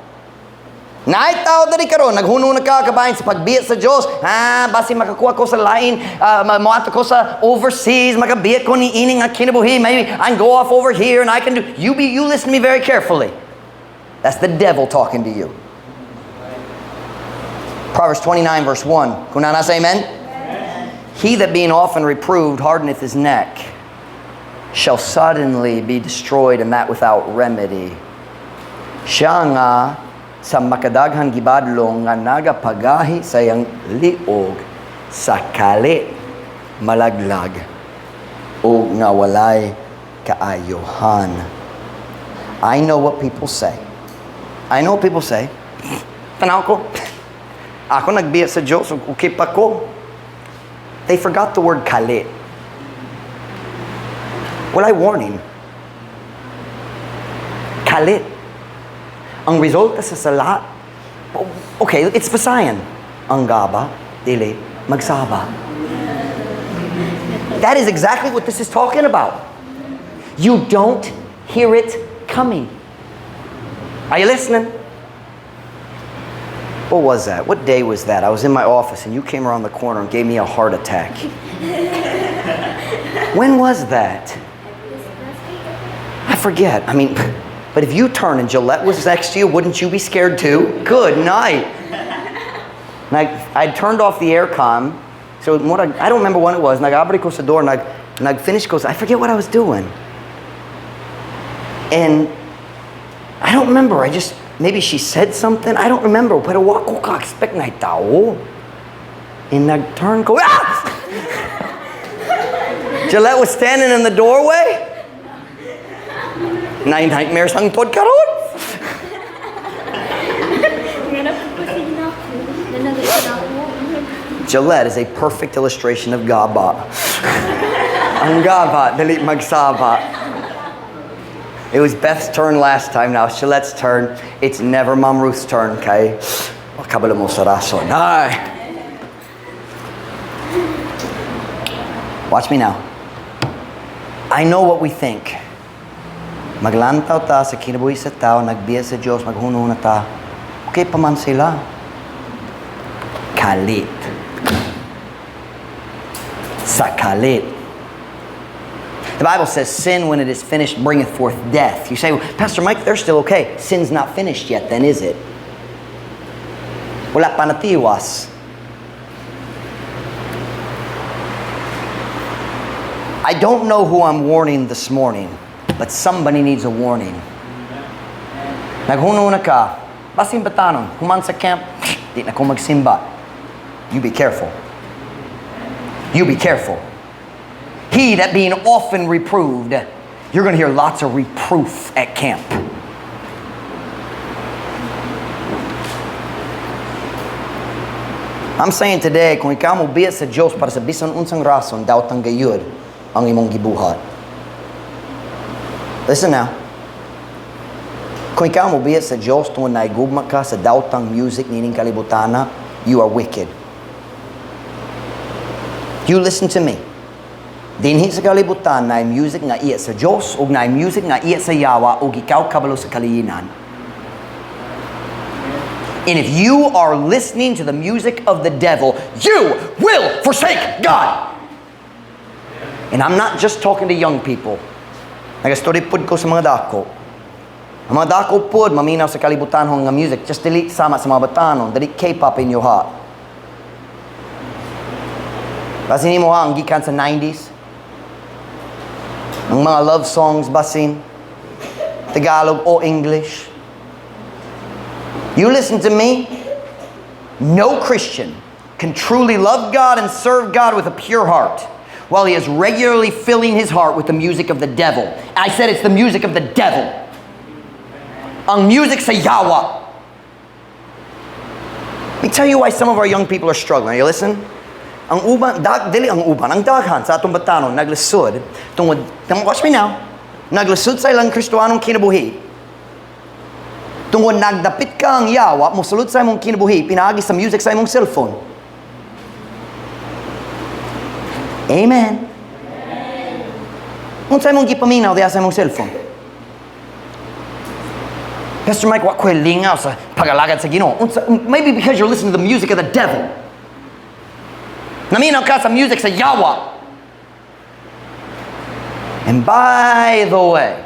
Naay tao dali karon naghuno na ka kabayan sa pagbiya sa Diyos. Basi makakuha ko sa lain, moato ko sa overseas, makabiya ko ni ining nga kinabuhi. Maybe I can go off over here and I can do. You listen to me very carefully. That's the devil talking to you. Proverbs 29 verse 1. Kung nana say amen? He that being often reproved hardeneth his neck shall suddenly be destroyed, and that without remedy. Siya nga sa makadaghan gibadlong nga nagapagahi sa iyang liog sa kalit malaglag o nga walay kaayohan. I know what people say. Tanaw ko. Ako nagbiya sa Diyos, ukip ako. They forgot the word kalit. Walay warning. Kalit. Ang resulta sa sala, okay, it's Visayan. Ang gaba, dili, magsaba. That is exactly what this is talking about. You don't hear it coming. Are you listening? What was that? What day was that? I was in my office and you came around the corner and gave me a heart attack. When was that? I forget. I mean, but if you turn and Gillette was next to you, wouldn't you be scared too? Good night. And I turned off the aircon. So I don't remember when it was. Nag-abri ko sa door. Nag-finish ko. I forget what I was doing. And I don't remember. Maybe she said something. I don't remember. Pero wako ka expect na tao. And nag-turn ko. Ah! Gillette was standing in the doorway. Nightmares ang tod karon. Gillette is a perfect illustration of gaba. Ang gaba, dali magsaba. It was Beth's turn last time. Now it's Gillette's turn. It's never Mom Ruth's turn, kay kabalo mo sa rason. Watch me now. I know what we think. Maglantaw ta sa kinabuhi sa tao, nagbiya sa Diyos, maghuno na ta. Okay pa man sila. Kalit. Sa kalit. The Bible says sin, when it is finished, bringeth forth death. You say, well, Pastor Mike, they're still okay. Sin's not finished yet, then is it? Wala pa natiwas. I don't know who I'm warning this morning, but somebody needs a warning. Naghuno na ka, basin batanon, human sa camp, di na ko magsimba. You be careful. You be careful. He that being often reproved, you're going to hear lots of reproof at camp. I'm saying today, kung ikaw mo biya sa Diyos para sa bisan unsang rason, daw tang gayud ang imong gibuhat. Listen now. Kung ikaw mo biya sa Diyos tungod na igugma ka sa dautang music nining kalibutana, you are wicked. You listen to me. Dinhi sa kalibutan na music nga iya sa Diyos ug na music nga iya sa yawa ug ikaw kabalo sa kaliyinan. And if you are listening to the music of the devil, you will forsake God. And I'm not just talking to young people. Nag-story pud ko sa mga dako. Ang mga dako pud maminaw sa kalibutan nga music, just dili sama sa mga batanon, dili K-pop in your heart. Basin mo ha, ang gikan sa 90s. Ang mga love songs, basin. Tagalog o English. You listen to me. No Christian can truly love God and serve God with a pure heart while he is regularly filling his heart with the music of the devil. I said it's the music of the devil. Ang music sa yawa. Let me tell you why some of our young people are struggling. Are you listening? Ang uban, ang daghan sa atong batanon, naglisod, tungod, watch me now, naglisod sa ilang Kristohanong kinabuhi. Tungod nagdapit ka ang yawa, musulod sa imong kinabuhi, pinaagi sa music sa imong cellphone. Amen. Unsa imong gipaminaw diha sa imong cellphone? Pastor Mike, what ko'y lingaw sa pagalagad sa Ginoo? Maybe because you're listening to the music of the devil. Naminaw ka sa music sa yawa. And by the way,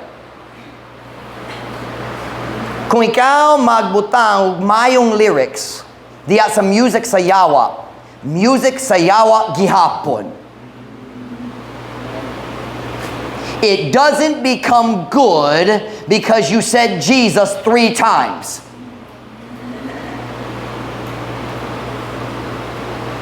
kung ikaw magbutang mayong lyrics diya sa music sa yawa gihapon, it doesn't become good because you said Jesus 3 times.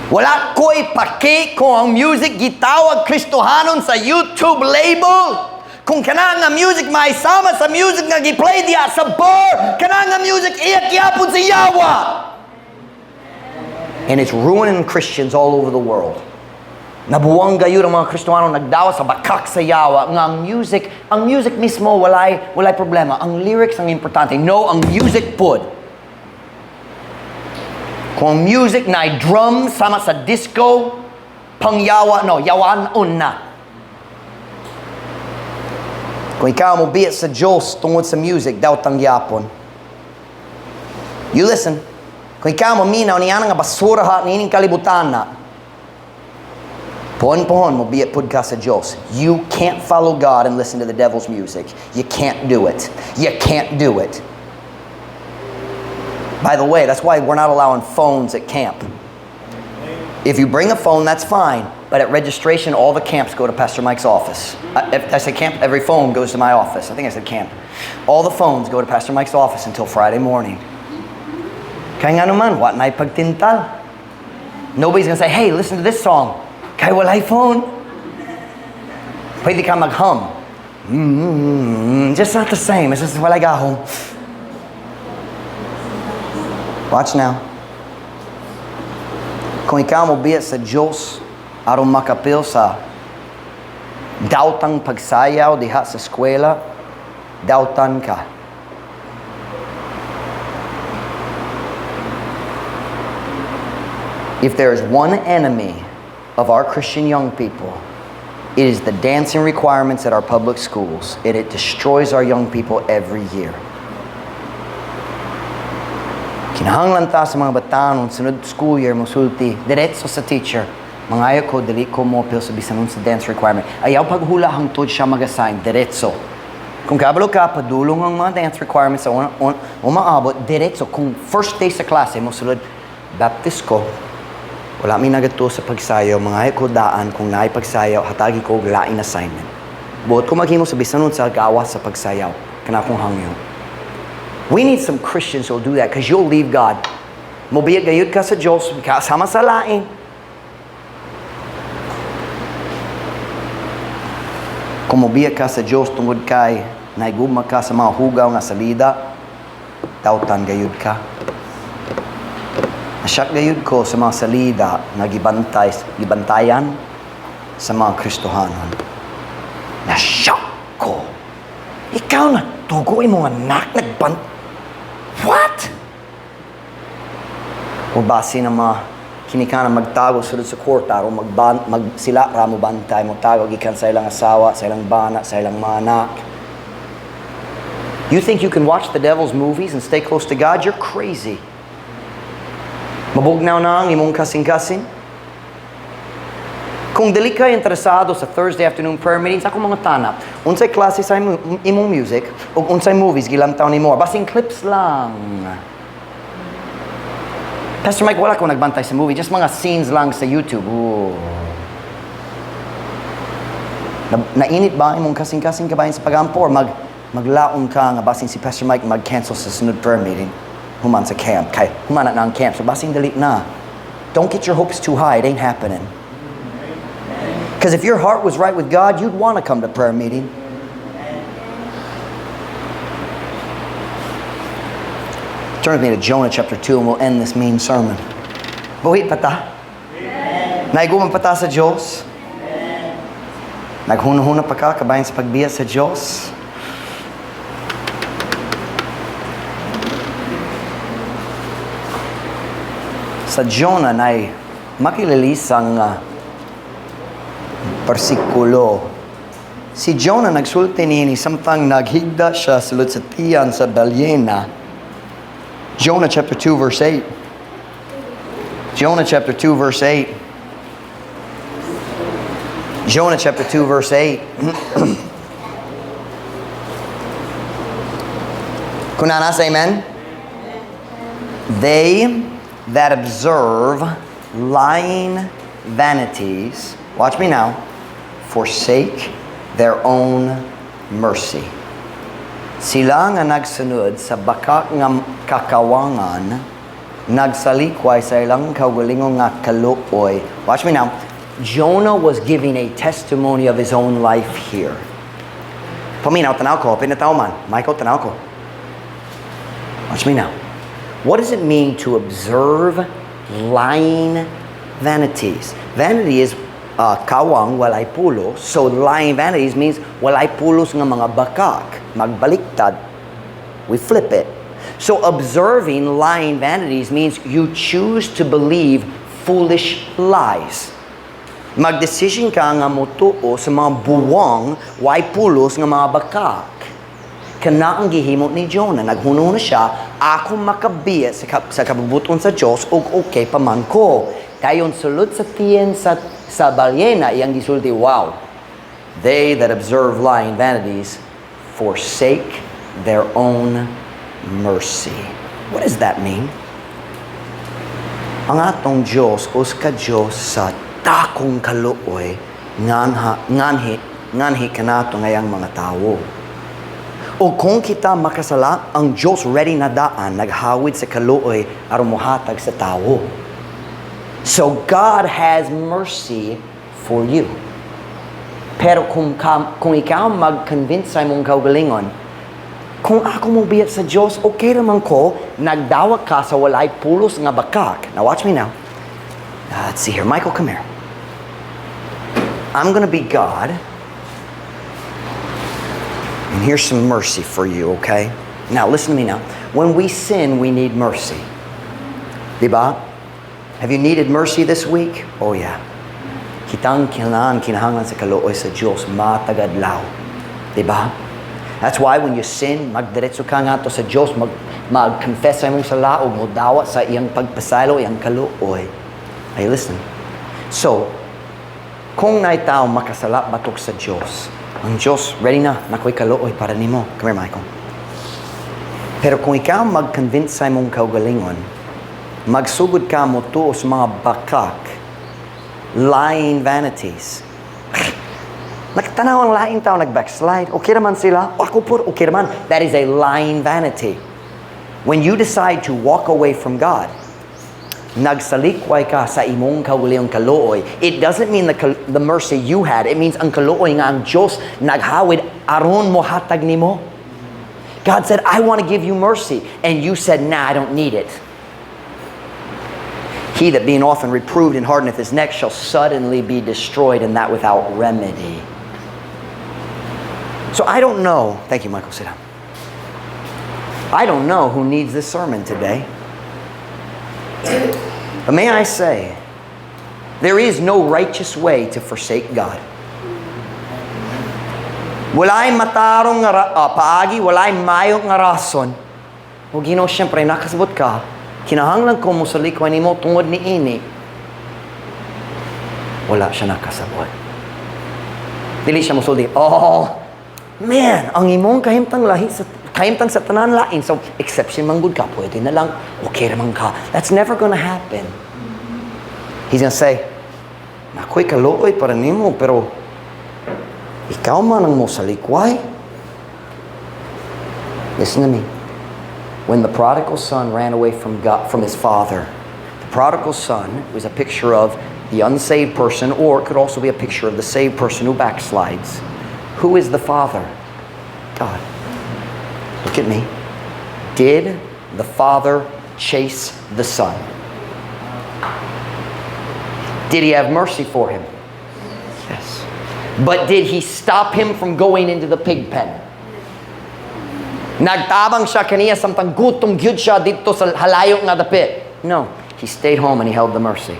Wala ko'y paki kung ang music gitawag Kristohanon sa YouTube label. Kung kana nga music maisama sa music nga giplay diya sa bar, kana nga music iyak yapon sa yawa. And it's ruining Christians all over the world. Nabuwang gayon ang mga Kristohanon nagdawa sa bakak sa yawa. Nga ang music mismo walay problema. Ang lyrics ang importante. No, ang music pod. Kung music na drum sama sa disco, pangyawa, no, yawan na. Kung ikaw mo biyat sa Diyos tungod sa music, daw tang yapon. You listen. Kung ikaw mo minaw niya nga basura ha, nining kalibutan na. Pohon mo biyat pud ka sa Diyos. You can't follow God and listen to the devil's music. You can't do it. You can't do it. By the way, that's why we're not allowing phones at camp. If you bring a phone, that's fine. But at registration, all the camps go to Pastor Mike's office. If I say camp, every phone goes to my office. I think I said camp. All the phones go to Pastor Mike's office until Friday morning. Kaya nga naman, what na'y pagtintal? Nobody's gonna say, hey, listen to this song. Kaya walay phone. Pwede ka mag-hum. Just not the same. It's just walay gahong. Watch now. Kung ikaw mo biyat sa Diyos, aron makapil sa dautang pagsayaw diha sa eskwela, dautan ka. If there is one enemy of our Christian young people, it is the dancing requirements at our public schools. It destroys our young people every year. Kinahanglan ta sa mga batanon sunod school year mosulti diretso sa teacher. Mangayo ko dili ko mo pil sa bisan sa dance requirement. Ayaw paghula hangtod siya mag-assign diretso. Kung kabalo ka padulong ang mga dance requirements sa umaabot diretso. Kung first day sa klase mosulod Baptist ko, wala mi nagato sa pagsayaw. Mangayo ko daan kung naay pagsayaw hatagi ko lain assignment. Buot ko maghimo sa bisan sa gawas sa pagsayaw kana kong hangyo. We need some Christians who will do that because you'll leave God. Mobiyag gayud ka sa Diyos, kasama sa laing. Kung mobiyag ka sa Diyos tungod kay naigugma ka sa mga hugaw nga salida, tautan gayud ka. Nasyak gayud ko sa mga salida nga gibantayan sa mga Kristohanon. Nasyak ko. Ikaw na, tugoy mo nga nagbant. What? O base ng mga kinikana magtago sulod sa kwarta o sila ramo bantay mo tago gikan sa ilang asawa, sa ilang bana, sa ilang manak. You think you can watch the devil's movies and stay close to God? You're crazy. Mabugnaw na ang imong kasing-kasing. Kung dili ka interesado sa Thursday afternoon prayer meetings, ako mga tanap, unsay klase sa imong music, o unsay movies gilantaw ni mo, basing clips lang. Pastor Mike, wala ko nagbantay sa movie, just mga scenes lang sa YouTube. Ooh. Nainit ba imong kasing-kasing kabayan sa pagampo or maglaon ka nga basin si Pastor Mike mag-cancel sa sunod prayer meeting human sa camp kay humana na ang camp so basing dali na. Don't get your hopes too high. It ain't happening. Because if your heart was right with God, you'd want to come to prayer meeting. Turn with me to Jonah chapter 2 and we'll end this main sermon. Buhit pata. Naiguman pata sa Diyos. Naghuna-huna pa ka, kabayan sa pagbiya sa Diyos. Sa Jonah na makilalis ang persikulo. Si Jonah nagsulti niya samtang naghigda siya sulod sa tiyan sa balyena. Jonah chapter 2 verse 8. Jonah chapter 2 verse 8. Jonah chapter 2 verse 8. Kunana say amen? They that observe lying vanities, watch me now, forsake their own mercy. Sila nga nagsunod sa bakak nga kakawangan, nagsalikway sa ilang kaugalingong nga kaluoy. Watch me now. Jonah was giving a testimony of his own life here. Paminaw, tanaw ko. Pinataw man. Michael, tanaw ko. Watch me now. What does it mean to observe lying vanities? Vanity is kawang walay pulos. So lying vanities means walay pulos nga mga bakak. Magbaliktad. We flip it. So observing lying vanities means you choose to believe foolish lies. Mag-decision ka nga mutuo sa mga buwang way pulos nga mga bakak. Kana ang gihimo ni Jonah. Naghuno na siya, ako makabiya sa kabubuton sa Diyos ug okay pa man ko. Dayon sulod sa tiyan sa balyena, iyang gisulti, wow. They that observe lying vanities forsake their own mercy. What does that mean? Ang atong Diyos, uska Diyos sa takong kaluoy nganhi kanato ngayang mga tao. O kung kita makasala, ang Diyos ready na daan naghawid sa kaluoy aron mohatag sa tao. So God has mercy for you. Pero kung ikaw mag-convince sa imong kaugalingon, kung ako mo biyat sa Diyos, okay naman ko, nagdawat ka sa walay pulos nga bakak. Now watch me now. Let's see here. Michael, come here. I'm going to be God. And here's some mercy for you, okay? Now, listen to me now. When we sin, we need mercy. Diba? Have you needed mercy this week? Oh, yeah. Kitang kinahanglan sa kaluoy sa Diyos, matagadlaw. Diba? That's why when you sin, magdiretso ka nga to sa Diyos, mag-confess sa imong sala o modawat sa iyang pagpasalo, iyang kaluoy. Are you listening? So, kung na'y tao makasala batok sa Diyos, ang Diyos, ready na, nakoy kaluoy para nimo. Come here, Michael. Pero kung ikaw mag-convince sa imong kaugalingon, magsugod ka mo to sa mga bakak, lying vanities. Nagtanaw ang laing tao, nag-backslide. Okay naman sila. Ako po, okay naman. That is a lying vanity. When you decide to walk away from God, nagsalikway ka sa imong kaugalingong kaluoy, it doesn't mean the mercy you had. It means ang kaluoy nga ang Diyos naghawid aron mo hatag nimo. God said, I want to give you mercy. And you said, nah, I don't need it. He that being often reproved and hardeneth his neck shall suddenly be destroyed, and that without remedy. So I don't know. Thank you, Michael. Sit down. I don't know who needs this sermon today. But may I say, there is no righteous way to forsake God. Walay matarong nga paagi, walay mayong nga rason. O Ginoo, siyempre, nakasabot ka, kinahanglan ko mo sa likwa ni mo tungod ni ini. Wala siya nakasabot. Dili siya musulti, oh, man, ang imong kahimtang sa tanan lain. So, exception man good ka, pwede na lang, okay naman ka. That's never gonna happen. He's gonna say, nakoy kaluoy para nimo, pero Ikaw man ang mosalikway. Listen to me. When the prodigal son ran away from God, from his father, the prodigal son was a picture of the unsaved person, or it could also be a picture of the saved person who backslides. Who is the father? God. Look at me. Did the father chase the son? Did he have mercy for him? Yes. But did he stop him from going into the pig pen? Nagtabang siya kaniya samtang gutom gyud siya dito sa halayo nga dapit. No. He stayed home and he held the mercy.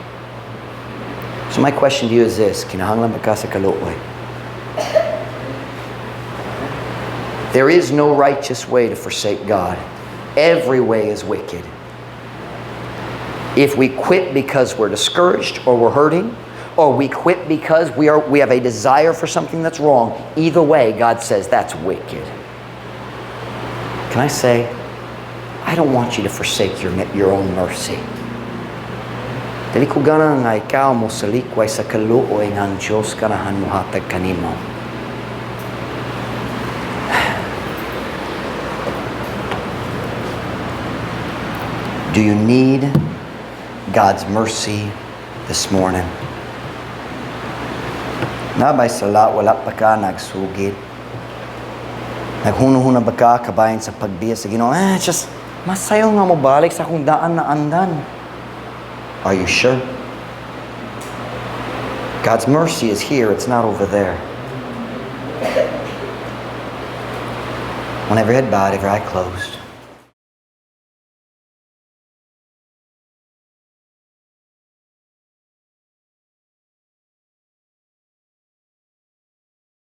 So my question to you is this. Kinahanglan ba ka sa kaluoy? There is no righteous way to forsake God. Every way is wicked. If we quit because we're discouraged or we're hurting, or we quit because we have a desire for something that's wrong, either way, God says that's wicked. Can I say, I don't want you to forsake your own mercy. Dili ko gana nga ikaw mo salikway sa kaluoy ng Diyos ganahan mo hatag kanimo. Do you need God's mercy this morning? Nabay sala, wala pa ka nagsugid. Naghunahuna ba ka kabayan sa pagbiya sa Ginoo? Just masayo nga mo balik sa akong daan na andan. Are you sure? God's mercy is here, it's not over there. One every head bowed, every eye closed.